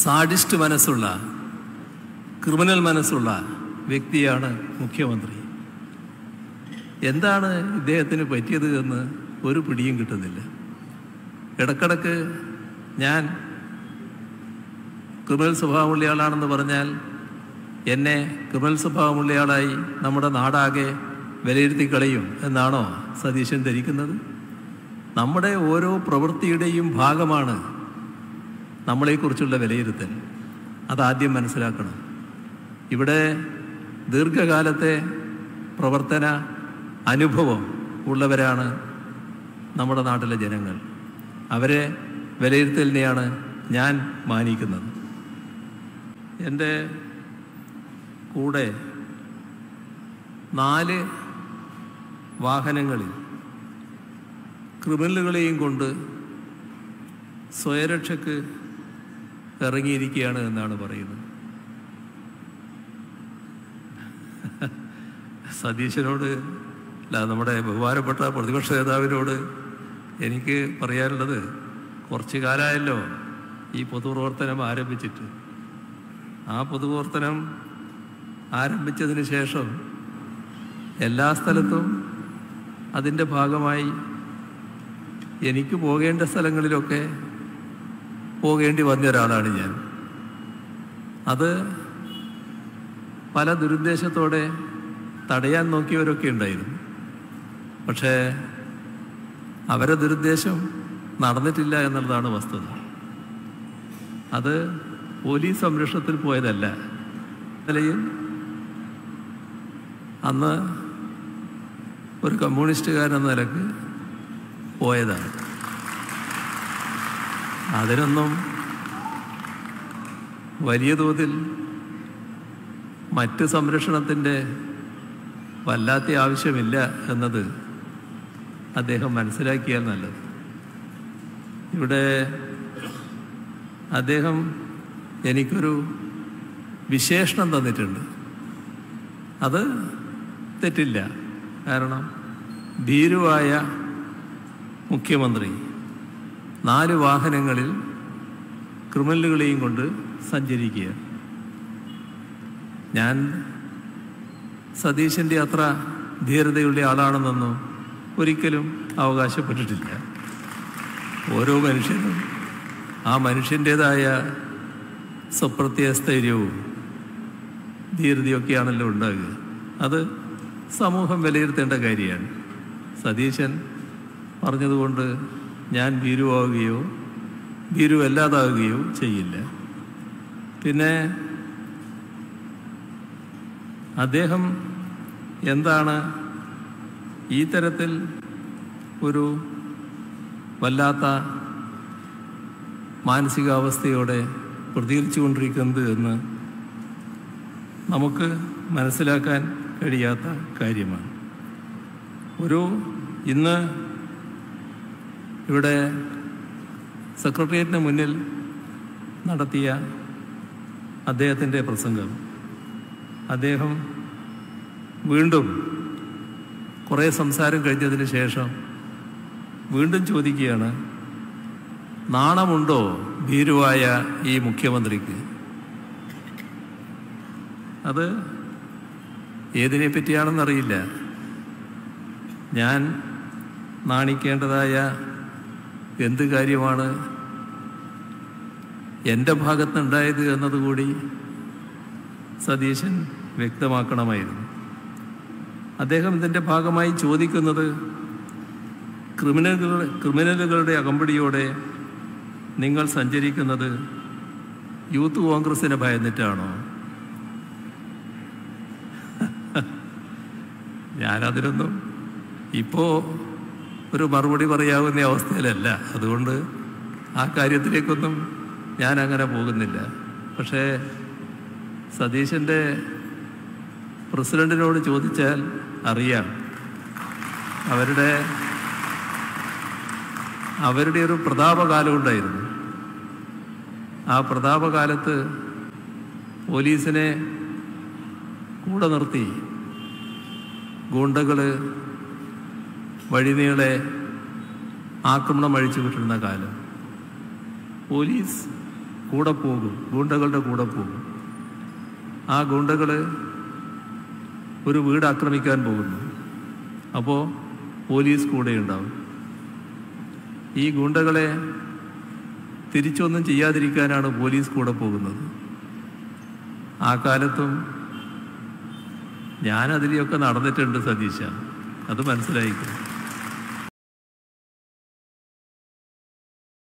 Sadist മനസ്സുള്ള, criminal മനസ്സുള്ള വ്യക്തിയാണ് മുഖ്യമന്ത്രി. എന്താണ് ഇദ്ദേഹത്തിന് പറ്റിയത് എന്ന് ഒരു പിടിയും കിട്ടുന്നില്ല. ഇടക്കിടക്ക് ഞാൻ ക്രിമിനൽ സ്വഭാവമുള്ളയാളാണെന്ന് പറഞ്ഞാൽ എന്നെ ക്രിമിനൽ സ്വഭാവമുള്ളയാളായി നമ്മുടെ നാടാകെ വിലയിരുത്തി കളയും എന്നാണോ സതീശൻ ധരിക്കുന്നത്? നമ്മുടെ ഓരോ പ്രവൃത്തിയുടെയും ഭാഗമാണ് നമ്മളെക്കുറിച്ചുള്ള വിലയിരുത്തൽ. അതാദ്യം മനസ്സിലാക്കണം. ഇവിടെ ദീർഘകാലത്തെ പ്രവർത്തന അനുഭവം ഉള്ളവരാണ് നമ്മുടെ നാട്ടിലെ ജനങ്ങൾ. അവരെ വിലയിരുത്തലിനെയാണ് ഞാൻ മാനിക്കുന്നത്. എൻ്റെ കൂടെ 4 വാഹനങ്ങളിൽ ക്രിമിനലുകളെയും കൊണ്ട് സ്വയരക്ഷയ്ക്ക് ഇറങ്ങിയിരിക്കുകയാണ് എന്നാണ് പറയുന്നത്. സതീശനോട് അല്ല, നമ്മുടെ ബഹുമാനപ്പെട്ട പ്രതിപക്ഷ നേതാവിനോട് എനിക്ക് പറയാനുള്ളത്, കുറച്ച് കാലമായല്ലോ ഈ പൊതുപ്രവർത്തനം ആരംഭിച്ചിട്ട്. ആ പൊതുപ്രവർത്തനം ആരംഭിച്ചതിന് ശേഷം എല്ലാ സ്ഥലത്തും അതിൻ്റെ ഭാഗമായി എനിക്ക് പോകേണ്ട സ്ഥലങ്ങളിലൊക്കെ പോകേണ്ടി വന്ന ഒരാളാണ് ഞാൻ. അത് പല ദുരുദ്ദേശത്തോടെ തടയാൻ നോക്കിയവരൊക്കെ ഉണ്ടായിരുന്നു. പക്ഷേ അവരെ ദുരുദ്ദേശം നടന്നിട്ടില്ല എന്നുള്ളതാണ് വസ്തുത. അത് പോലീസ് സംരക്ഷണത്തിൽ പോയതല്ല. നിലയിൽ അന്ന് ഒരു കമ്മ്യൂണിസ്റ്റുകാരെന്ന നിലക്ക് പോയതാണ്. അതിനൊന്നും വലിയ തോതിൽ മറ്റ് സംരക്ഷണത്തിൻ്റെ വല്ലാത്ത ആവശ്യമില്ല എന്നത് അദ്ദേഹം മനസ്സിലാക്കിയാൽ നല്ലത്. ഇവിടെ അദ്ദേഹം എനിക്കൊരു വിശേഷണം തന്നിട്ടുണ്ട്. അത് തെറ്റില്ല. കാരണം ഭീരുവായ മുഖ്യമന്ത്രി 4 വാഹനങ്ങളിൽ ക്രിമിനലുകളെയും കൊണ്ട് സഞ്ചരിക്കുക. ഞാൻ സതീശൻ്റെ അത്ര ധീരതയുള്ള ആളാണെന്നൊന്നും ഒരിക്കലും അവകാശപ്പെട്ടിട്ടില്ല. ഓരോ മനുഷ്യനും ആ മനുഷ്യൻ്റേതായ സ്വപ്രത്യയസ്ഥൈര്യവും ധീരതയൊക്കെയാണല്ലോ ഉണ്ടാകുക. അത് സമൂഹം വിലയിരുത്തേണ്ട കാര്യമാണ്. സതീശൻ പറഞ്ഞതുകൊണ്ട് ഞാൻ ഭീരുവാകുകയോ ഭീരുവല്ലാതാകുകയോ ചെയ്യില്ല. പിന്നെ അദ്ദേഹം എന്താണ് ഈ തരത്തിൽ ഒരു വല്ലാത്ത മാനസികാവസ്ഥയോടെ പ്രതികരിച്ചു കൊണ്ടിരിക്കുന്നത് എന്ന് നമുക്ക് മനസ്സിലാക്കാൻ കഴിയാത്ത കാര്യമാണ്. ഇന്ന് ഇവിടെ സെക്രട്ടേറിയറ്റിന് മുന്നിൽ നടത്തിയ അദ്ദേഹത്തിൻ്റെ പ്രസംഗം, അദ്ദേഹം വീണ്ടും കുറേ സംസാരം കഴിഞ്ഞതിന് ശേഷം വീണ്ടും ചോദിക്കുകയാണ്, നാണമുണ്ടോ ഭീരുവായ ഈ മുഖ്യമന്ത്രിക്ക്? അത് ഏതിനെ പറ്റിയാണെന്നറിയില്ല. ഞാൻ നാണിക്കേണ്ടതായ എന്ത് കാര്യമാണ് എൻ്റെ ഭാഗത്തുനിന്നുണ്ടായത് എന്നതുകൂടി സതീശൻ വ്യക്തമാക്കണമായിരുന്നു. അദ്ദേഹം ഇതിൻ്റെ ഭാഗമായി ചോദിക്കുന്നത്, ക്രിമിനലുകളുടെ അകമ്പടിയോടെ നിങ്ങൾ സഞ്ചരിക്കുന്നത് യൂത്ത് കോൺഗ്രസിനെ ഭയന്നിട്ടാണോ? ഞാനതിനൊന്നും ഇപ്പോൾ ഒരു മറുപടി പറയാവുന്ന അവസ്ഥയിലല്ല. അതുകൊണ്ട് ആ കാര്യത്തിലേക്കൊന്നും ഞാൻ അങ്ങനെ പോകുന്നില്ല. പക്ഷേ സതീശൻ്റെ പ്രസിഡന്റിനോട് ചോദിച്ചാൽ അറിയാം. അവരുടെ ഒരു പ്രതാപകാലം ഉണ്ടായിരുന്നു. ആ പ്രതാപകാലത്ത് പോലീസിനെ കൂടെ നിർത്തി ഗൂണ്ടകൾ വഴിനീളെ ആക്രമണം അഴിച്ചു വിട്ടിരുന്ന കാലം. പോലീസ് കൂടെ പോകും, ഗൂണ്ടകളുടെ കൂടെ പോകും. ആ ഗൂണ്ടകൾ ഒരു വീട് ആക്രമിക്കാൻ പോകുന്നു. അപ്പോൾ പോലീസ് കൂടെ ഉണ്ടാവും. ഈ ഗൂണ്ടകളെ തിരിച്ചൊന്നും ചെയ്യാതിരിക്കാനാണ് പോലീസ് കൂടെ പോകുന്നത്. ആ കാലത്തും ഞാനതിലെയൊക്കെ നടന്നിട്ടുണ്ട് സതീശ, അത് മനസ്സിലായിക്കും.